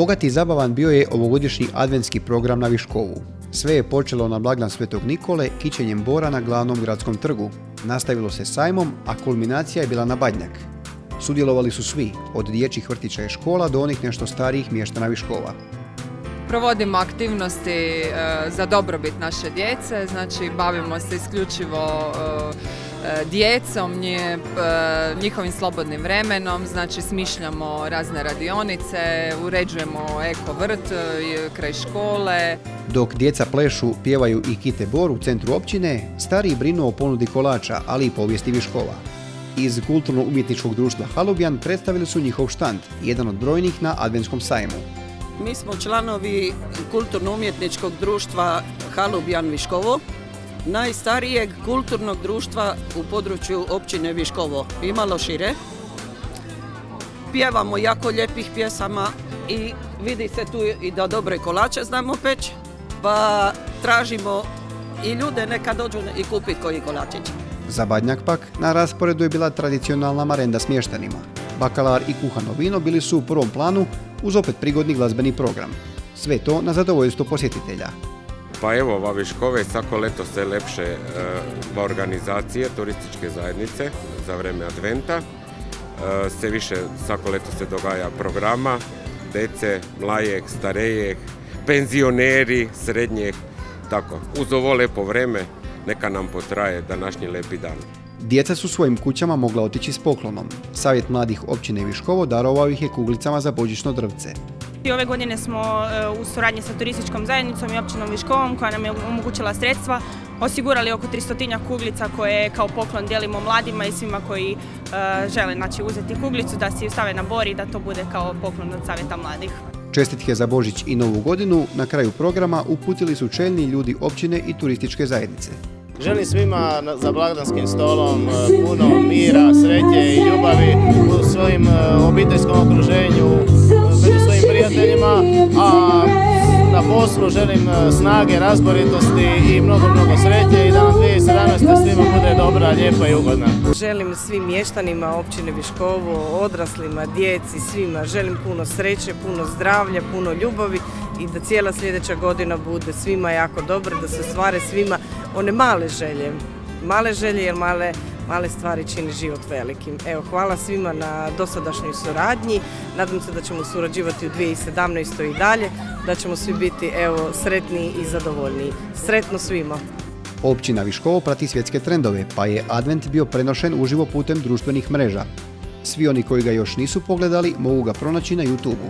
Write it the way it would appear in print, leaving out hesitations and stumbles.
Bogat i zabavan bio je ovogodišnji adventski program na Viškovu. Sve je počelo na blagdan Svetog Nikole kićenjem bora na glavnom gradskom trgu. Nastavilo se sajmom, a kulminacija je bila na Badnjak. Sudjelovali su svi, od dječjih vrtića i škola do onih nešto starijih mještana Viškova. Provodimo aktivnosti za dobrobit naše djece, znači bavimo se isključivo djecom, njihovim slobodnim vremenom, znači smišljamo razne radionice, uređujemo eko vrt kraj škole. Dok djeca plešu, pjevaju i kite bor u centru općine, stariji brinu o ponudi kolača, ali i povijesti Viškova. Iz Kulturno-umjetničkog društva Halubijan predstavili su njihov štand, jedan od brojnih na adventskom sajmu. Mi smo članovi Kulturno-umjetničkog društva Halubijan Viškovo, najstarijeg kulturnog društva u području općine Viškovo, i malo šire. Pjevamo jako lijepih pjesama i vidi se tu i da dobre kolače znamo peć, pa tražimo i ljude neka dođu i kupiti koji kolačić. Za Badnjak pak na rasporedu je bila tradicionalna marenda s mještanima. Bakalar i kuhano vino bili su u prvom planu uz opet prigodni glazbeni program. Sve to na zadovoljstvo posjetitelja. Pa evo, ova Viškove svako leto sve lepše organizacije turističke zajednice za vreme adventa. Sve više svako leto se dogaja programa, dece, mlajeg, starejeg, penzioneri, srednjeg, tako. Uz ovo lepo vreme neka nam potraje današnji lepi dan. Djeca su svojim kućama mogla otići s poklonom. Savjet mladih općine Viškovo darovao ih je kuglicama za božićno drvce. I ove godine smo u suradnji sa turističkom zajednicom i općinom Viškovom, koja nam je omogućila sredstva, osigurali oko 300 kuglica koje kao poklon dijelimo mladima i svima koji žele uzeti kuglicu, da si ju stave na bor i da to bude kao poklon od Savjeta mladih. Čestitke za Božić i Novu godinu na kraju programa uputili su čelni ljudi općine i turističke zajednice. Želim svima za blagdanskim stolom puno mira, sreće i ljubavi u svojim obiteljskom okruženju, među svojim prijateljima, a na poslu želim snage, razboritosti i mnogo sreće i da nam 2017. svima bude dobra, lijepa i ugodna. Želim svim mještanima općine Viškovo, odraslima, djeci, svima želim puno sreće, puno zdravlja, puno ljubavi i da cijela sljedeća godina bude svima jako dobra, da se ostvare svima one male želje jer male stvari čini život velikim. Evo, hvala svima na dosadašnjoj suradnji, nadam se da ćemo surađivati u 2017. i dalje, da ćemo svi biti sretniji i zadovoljniji. Sretno svima! Općina Viškovo prati svjetske trendove, pa je advent bio prenošen uživo putem društvenih mreža. Svi oni koji ga još nisu pogledali mogu ga pronaći na YouTubeu.